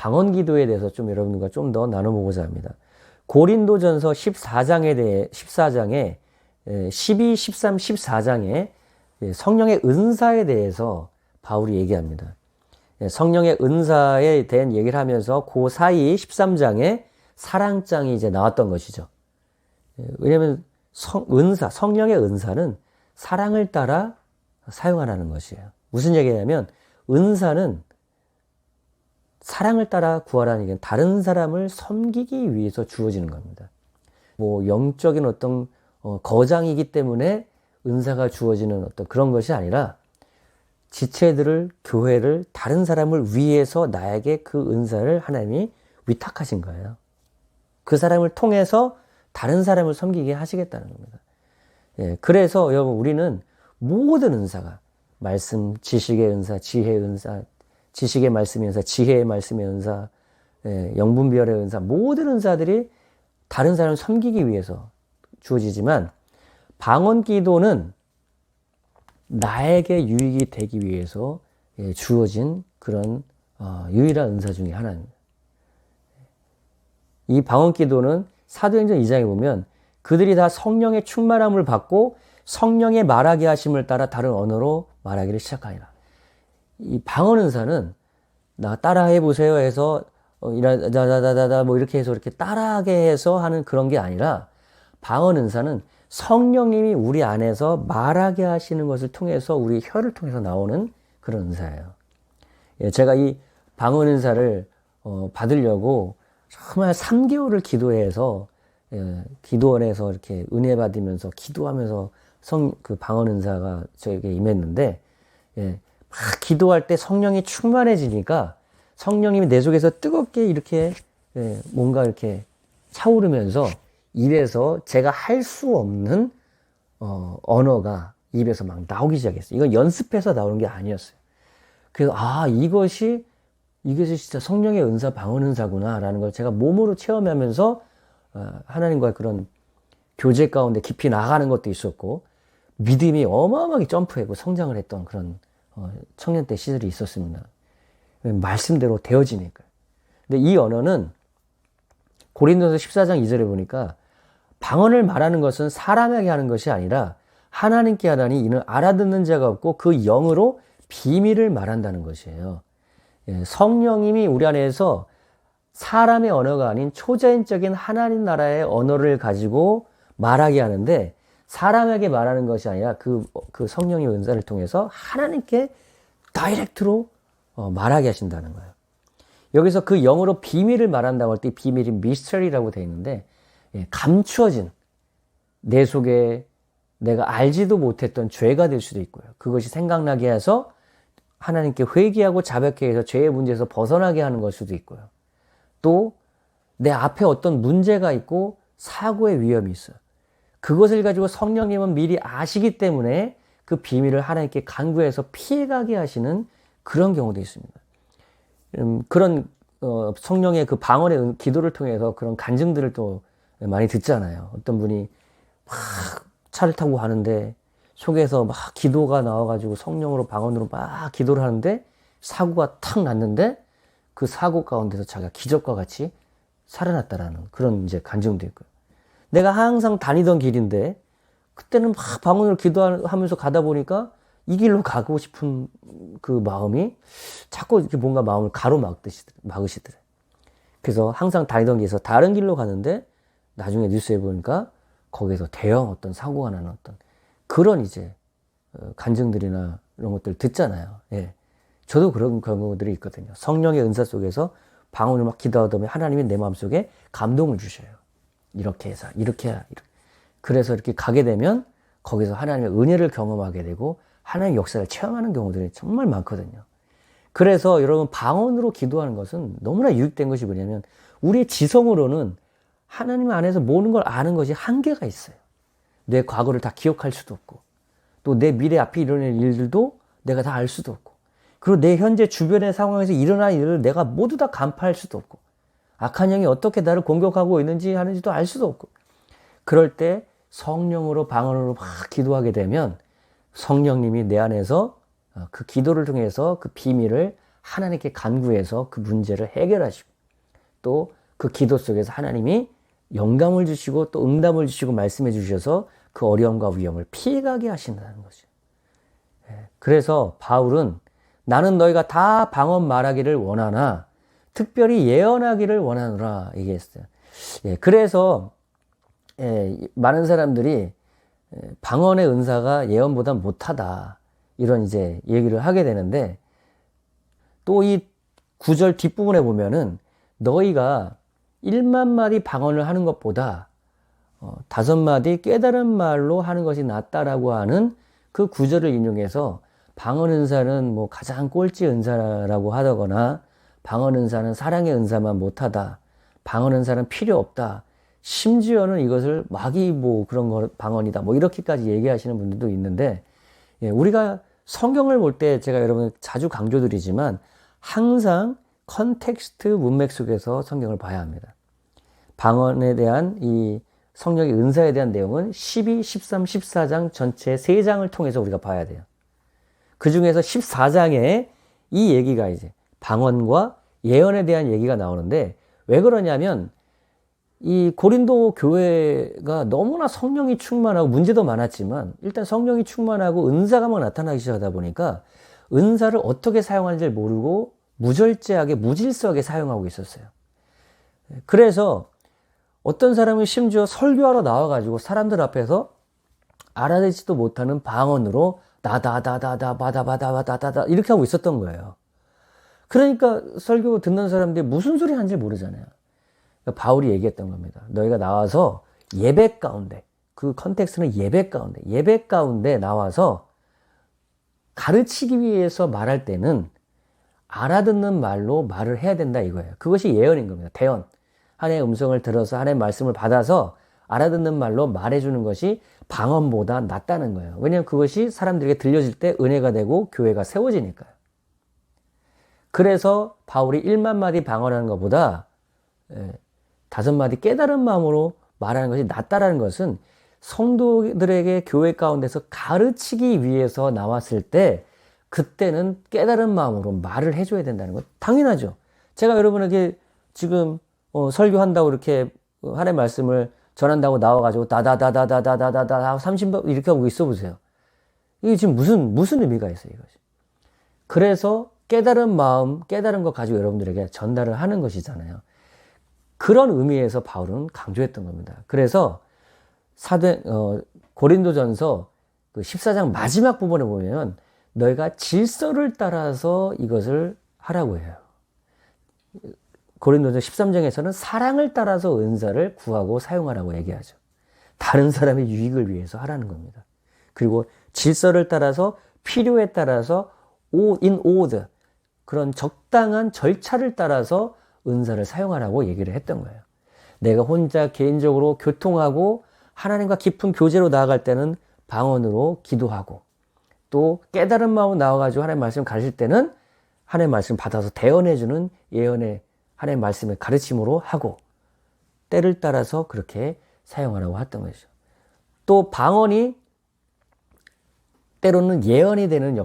방언 기도에 대해서 좀 여러분과 좀 더 나눠보고자 합니다. 고린도전서 14장에 12, 13, 14장에 성령의 은사에 대해서 바울이 얘기합니다. 성령의 은사에 대한 얘기를 하면서 그 사이 13장에 사랑장이 이제 나왔던 것이죠. 왜냐하면 성령의 은사는 사랑을 따라 사용하라는 것이에요. 무슨 얘기냐면 은사는 사랑을 따라 구하라는 얘기는 다른 사람을 섬기기 위해서 주어지는 겁니다. 뭐 영적인 어떤 거장이기 때문에 은사가 주어지는 어떤 그런 것이 아니라 지체들을, 교회를, 다른 사람을 위해서 나에게 그 은사를 하나님이 위탁하신 거예요. 그 사람을 통해서 다른 사람을 섬기게 하시겠다는 겁니다. 그래서 여러분 우리는 모든 은사가 말씀, 지식의 은사, 지혜의 은사, 지식의 말씀의 은사, 지혜의 말씀의 은사, 영분별의 은사, 모든 은사들이 다른 사람을 섬기기 위해서 주어지지만 방언 기도는 나에게 유익이 되기 위해서 주어진 그런 유일한 은사 중에 하나입니다. 이 방언 기도는 사도행전 2장에 보면 그들이 다 성령의 충만함을 받고 성령의 말하게 하심을 따라 다른 언어로 말하기를 시작하니라. 이 방언 은사는 나 따라해 보세요 해서 이라다다다다 뭐 이렇게 해서 이렇게 따라하게 해서 하는 그런 게 아니라 방언 은사는 성령님이 우리 안에서 말하게 하시는 것을 통해서 우리 혀를 통해서 나오는 그런 은사예요. 제가 이 방언 은사를 받으려고 정말 3개월을 기도해서 기도원에서 이렇게 은혜 받으면서 기도하면서 그 방언 은사가 저에게 임했는데 막 기도할 때 성령이 충만해지니까 성령님이 내 속에서 뜨겁게 이렇게 뭔가 이렇게 차오르면서 입에서 제가 할 수 없는 언어가 입에서 막 나오기 시작했어요. 이건 연습해서 나오는 게 아니었어요. 그래서 이것이 진짜 성령의 은사, 방언 은사구나 라는 걸 제가 몸으로 체험하면서 하나님과의 그런 교제 가운데 깊이 나가는 것도 있었고 믿음이 어마어마하게 점프하고 성장을 했던 그런 청년 때 시절이 있었습니다. 말씀대로 되어지니까. 근데 이 언어는 고린도서 14장 2절에 보니까 방언을 말하는 것은 사람에게 하는 것이 아니라 하나님께 하나니 이는 알아듣는 자가 없고 그 영으로 비밀을 말한다는 것이에요. 성령님이 우리 안에서 사람의 언어가 아닌 초자연적인 하나님 나라의 언어를 가지고 말하게 하는데 사람에게 말하는 것이 아니라 그 성령의 은사를 통해서 하나님께 다이렉트로 말하게 하신다는 거예요. 여기서 그 영어로 비밀을 말한다고 할 때 비밀이 미스터리라고 되어 있는데 감추어진 내 속에 내가 알지도 못했던 죄가 될 수도 있고요. 그것이 생각나게 해서 하나님께 회개하고 자백하게 해서 죄의 문제에서 벗어나게 하는 걸 수도 있고요. 또 내 앞에 어떤 문제가 있고 사고의 위험이 있어요. 그것을 가지고 성령님은 미리 아시기 때문에 그 비밀을 하나님께 간구해서 피해가게 하시는 그런 경우도 있습니다. 그런 성령의 그 방언의 기도를 통해서 그런 간증들을 또 많이 듣잖아요. 어떤 분이 막 차를 타고 가는데 속에서 막 기도가 나와가지고 성령으로 방언으로 막 기도를 하는데 사고가 탁 났는데 그 사고 가운데서 자기가 기적과 같이 살아났다라는 그런 이제 간증도 있고요. 내가 항상 다니던 길인데 그때는 막 방언으로 기도하면서 가다 보니까 이 길로 가고 싶은 그 마음이 자꾸 이렇게 뭔가 마음을 막으시더래요. 그래서 항상 다니던 길에서 다른 길로 가는데 나중에 뉴스에 보니까 거기서 대형 어떤 사고가 나는 어떤 그런 이제 간증들이나 이런 것들 듣잖아요. 저도 그런 경우들이 있거든요. 성령의 은사 속에서 방언을 막 기도하다 보면 하나님이 내 마음속에 감동을 주셔요. 이렇게 해서 이렇게 해야 이렇게. 그래서 이렇게 가게 되면 거기서 하나님의 은혜를 경험하게 되고 하나님의 역사를 체험하는 경우들이 정말 많거든요. 그래서 여러분 방언으로 기도하는 것은 너무나 유익된 것이 뭐냐면 우리의 지성으로는 하나님 안에서 모든 걸 아는 것이 한계가 있어요. 내 과거를 다 기억할 수도 없고 또 내 미래 앞에 일어날 일들도 내가 다 알 수도 없고 그리고 내 현재 주변의 상황에서 일어난 일을 내가 모두 다 간파할 수도 없고 악한 영이 어떻게 나를 공격하고 있는지 하는지도 알 수도 없고 그럴 때 성령으로 방언으로 막 기도하게 되면 성령님이 내 안에서 그 기도를 통해서 그 비밀을 하나님께 간구해서 그 문제를 해결하시고 또 그 기도 속에서 하나님이 영감을 주시고 또 응답을 주시고 말씀해 주셔서 그 어려움과 위험을 피해가게 하신다는 거죠. 그래서 바울은 나는 너희가 다 방언 말하기를 원하나 특별히 예언하기를 원하노라 얘기했어요. 그래서 많은 사람들이 방언의 은사가 예언보다 못하다 이런 이제 얘기를 하게 되는데 또 이 구절 뒷부분에 보면은 너희가 1만 마디 방언을 하는 것보다 5마디 깨달은 말로 하는 것이 낫다라고 하는 그 구절을 인용해서 방언 은사는 뭐 가장 꼴찌 은사라고 하거나 방언 은사는 사랑의 은사만 못하다. 방언 은사는 필요 없다. 심지어는 이것을 마귀 뭐 그런 거 방언이다. 뭐 이렇게까지 얘기하시는 분들도 있는데 우리가 성경을 볼 때 제가 여러분 자주 강조드리지만 항상 컨텍스트 문맥 속에서 성경을 봐야 합니다. 방언에 대한 이 성령의 은사에 대한 내용은 12, 13, 14장 전체 3장을 통해서 우리가 봐야 돼요. 그 중에서 14장에 이 얘기가 이제 방언과 예언에 대한 얘기가 나오는데 왜 그러냐면 이 고린도 교회가 너무나 성령이 충만하고 문제도 많았지만 일단 성령이 충만하고 은사가 막 나타나기 시작하다 보니까 은사를 어떻게 사용하는지 모르고 무절제하게 무질서하게 사용하고 있었어요. 그래서 어떤 사람이 심지어 설교하러 나와가지고 사람들 앞에서 알아듣지도 못하는 방언으로 나다다다다 바다바다바다다다 이렇게 하고 있었던 거예요. 그러니까 설교 듣는 사람들이 무슨 소리 하는지 모르잖아요. 바울이 얘기했던 겁니다. 너희가 나와서 예배 가운데, 그 컨텍스트는 예배 가운데 나와서 가르치기 위해서 말할 때는 알아듣는 말로 말을 해야 된다 이거예요. 그것이 예언인 겁니다. 대언. 하나님의 음성을 들어서 하나님의 말씀을 받아서 알아듣는 말로 말해주는 것이 방언보다 낫다는 거예요. 왜냐하면 그것이 사람들에게 들려질 때 은혜가 되고 교회가 세워지니까요. 그래서 바울이 1만 마디 방언하는 것보다 5마디 깨달은 마음으로 말하는 것이 낫다라는 것은 성도들에게 교회 가운데서 가르치기 위해서 나왔을 때 그때는 깨달은 마음으로 말을 해줘야 된다는 것 당연하죠. 제가 여러분에게 지금 설교한다고 이렇게 하나님의 말씀을 전한다고 나와가지고 다다다다다다다다 30번 이렇게 하고 있어 보세요. 이게 지금 무슨 의미가 있어요, 이것이. 그래서 깨달은 마음, 깨달은 것 가지고 여러분들에게 전달을 하는 것이잖아요. 그런 의미에서 바울은 강조했던 겁니다. 그래서 고린도전서 그 14장 마지막 부분에 보면 너희가 질서를 따라서 이것을 하라고 해요. 고린도전 13장에서는 사랑을 따라서 은사를 구하고 사용하라고 얘기하죠. 다른 사람의 유익을 위해서 하라는 겁니다. 그리고 질서를 따라서 필요에 따라서 in order 그런 적당한 절차를 따라서 은사를 사용하라고 얘기를 했던 거예요. 내가 혼자 개인적으로 교통하고 하나님과 깊은 교제로 나아갈 때는 방언으로 기도하고 또 깨달은 마음으로 나와가지고 하나님의 말씀을 가르칠 때는 하나님의 말씀을 받아서 대언해주는 예언의 하나님의 말씀을 가르침으로 하고 때를 따라서 그렇게 사용하라고 했던 것이죠. 또 방언이 때로는 예언이 되는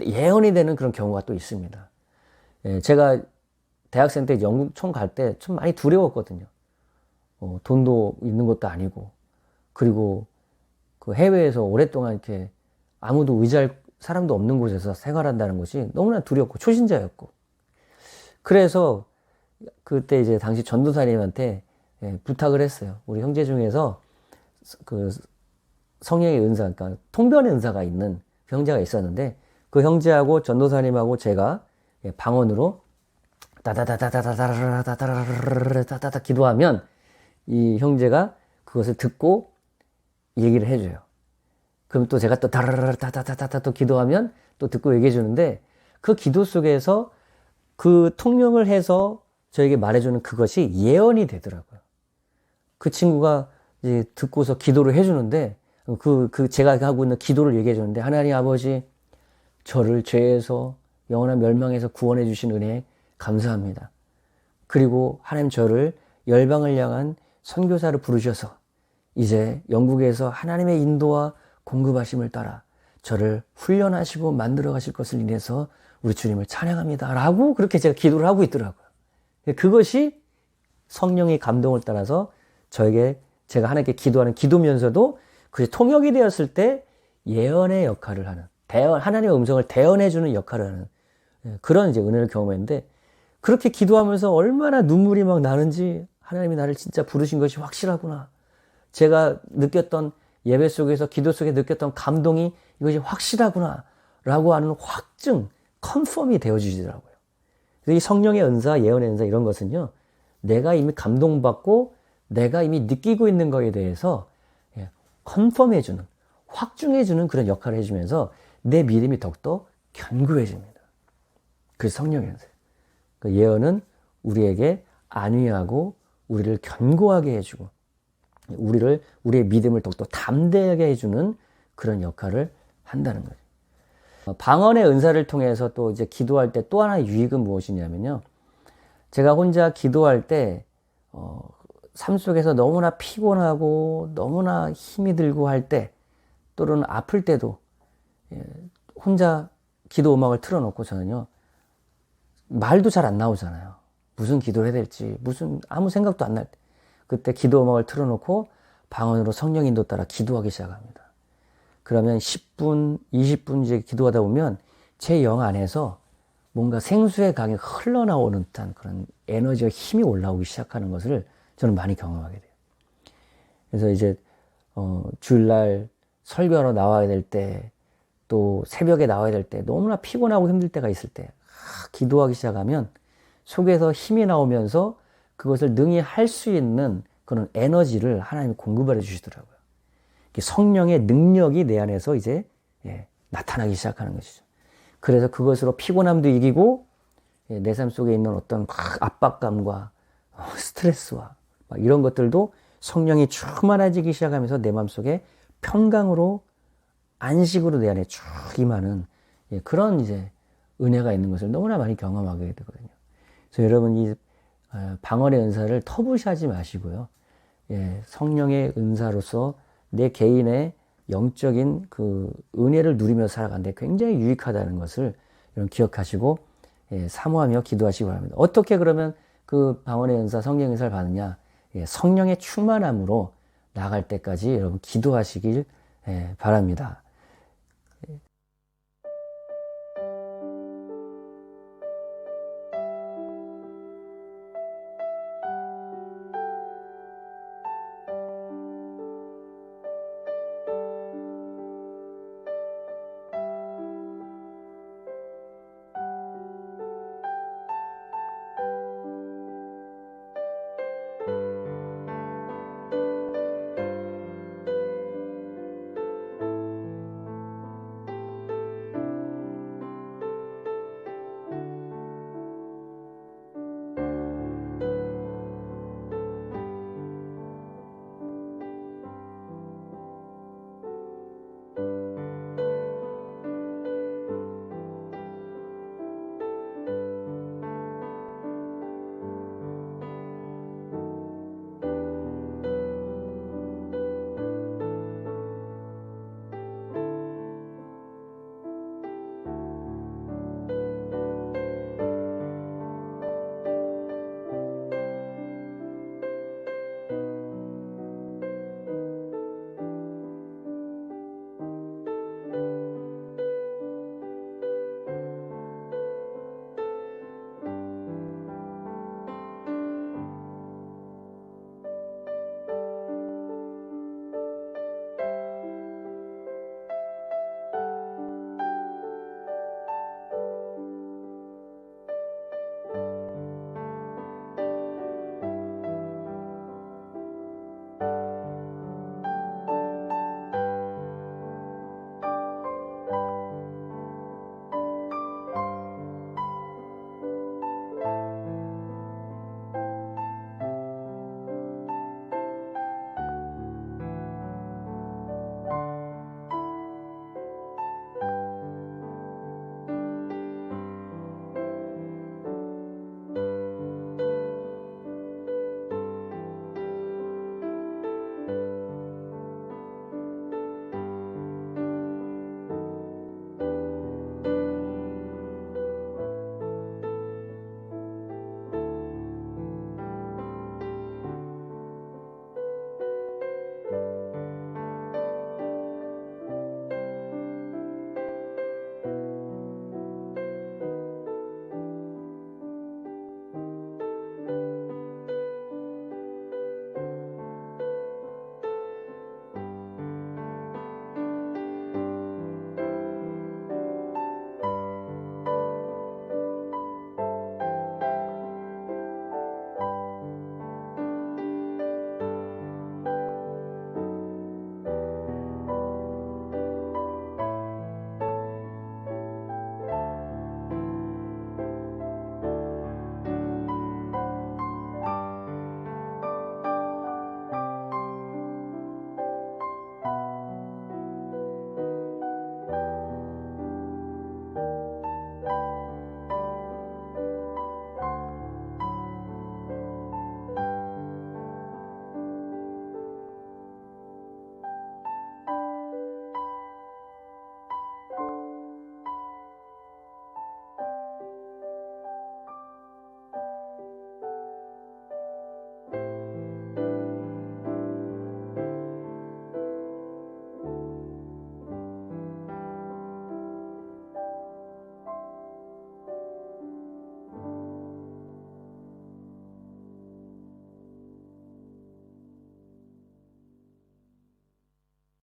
예언이 되는 그런 경우가 또 있습니다. 제가 대학생 때 영국 총 갈 때 좀 많이 두려웠거든요. 돈도 있는 것도 아니고 그리고 그 해외에서 오랫동안 이렇게 아무도 의지할 사람도 없는 곳에서 생활한다는 것이 너무나 두렵고 초신자였고 그래서 그때 이제 당시 전도사님한테 부탁을 했어요. 우리 형제 중에서 그 성령의 은사, 그러니까 통변의 은사가 있는 형제가 있었는데 그 형제하고 전도사님하고 제가 방언으로 다다다다다다다다다다다다다다다 기도하면 이 형제가 그것을 듣고 얘기를 해줘요. 그럼 또 제가 또 다다다다다다다 또 기도하면 또 듣고 얘기해 주는데 그 기도 속에서 그 통용을 해서 저에게 말해주는 그것이 예언이 되더라고요. 그 친구가 이제 듣고서 기도를 해주는데 제가 하고 있는 기도를 얘기해 주는데 하나님 아버지 저를 죄에서 영원한 멸망에서 구원해 주신 은혜에 감사합니다. 그리고 하나님 저를 열방을 향한 선교사를 부르셔서 이제 영국에서 하나님의 인도와 공급하심을 따라 저를 훈련하시고 만들어 가실 것을 인해서 우리 주님을 찬양합니다. 라고 그렇게 제가 기도를 하고 있더라고요. 그것이 성령의 감동을 따라서 저에게 제가 하나님께 기도하는 기도면서도 그게 통역이 되었을 때 예언의 역할을 하는, 하나님의 음성을 대언해주는 역할을 하는 그런 이제 은혜를 경험했는데, 그렇게 기도하면서 얼마나 눈물이 막 나는지, 하나님이 나를 진짜 부르신 것이 확실하구나. 제가 느꼈던 예배 속에서, 기도 속에 느꼈던 감동이 이것이 확실하구나. 라고 하는 확증, 컨펌이 되어주시더라고요. 그래서 이 성령의 은사, 예언의 은사 이런 것은요, 내가 이미 감동받고 내가 이미 느끼고 있는 거에 대해서 컨펌해주는, 확증해주는 그런 역할을 해주면서 내 믿음이 더욱더 견고해집니다. 그래서 성령의 은사. 그 예언은 우리에게 안위하고 우리를 견고하게 해주고 우리의 믿음을 더욱더 담대하게 해주는 그런 역할을 한다는 거죠. 방언의 은사를 통해서 또 이제 기도할 때 또 하나의 유익은 무엇이냐면요. 제가 혼자 기도할 때, 삶 속에서 너무나 피곤하고 너무나 힘이 들고 할 때, 또는 아플 때도, 혼자 기도 음악을 틀어놓고 저는요, 말도 잘 안 나오잖아요. 무슨 기도를 해야 될지, 아무 생각도 안 날 때. 그때 기도 음악을 틀어놓고 방언으로 성령 인도 따라 기도하기 시작합니다. 그러면 10분, 20분 이제 기도하다 보면 제 영 안에서 뭔가 생수의 강이 흘러나오는 듯한 그런 에너지와 힘이 올라오기 시작하는 것을 저는 많이 경험하게 돼요. 그래서 이제, 주일날 설교하러 나와야 될 때, 또 새벽에 나와야 될 때, 너무나 피곤하고 힘들 때가 있을 때, 기도하기 시작하면 속에서 힘이 나오면서 그것을 능히 할 수 있는 그런 에너지를 하나님이 공급해 주시더라고요. 성령의 능력이 내 안에서 이제 나타나기 시작하는 것이죠. 그래서 그것으로 피곤함도 이기고 내 삶 속에 있는 어떤 압박감과 스트레스와 이런 것들도 성령이 충만해지기 시작하면서 내 마음속에 평강으로 안식으로 내 안에 쭉 임하는 그런 이제 은혜가 있는 것을 너무나 많이 경험하게 되거든요. 그래서 여러분 이 방언의 은사를 터부시하지 마시고요. 성령의 은사로서 내 개인의 영적인 그 은혜를 누리며 살아가는데 굉장히 유익하다는 것을 여러분 기억하시고 사모하며 기도하시기 바랍니다. 어떻게 그러면 그 방언의 은사, 성령의 은사를 받느냐? 성령의 충만함으로 나아갈 때까지 여러분 기도하시길 바랍니다.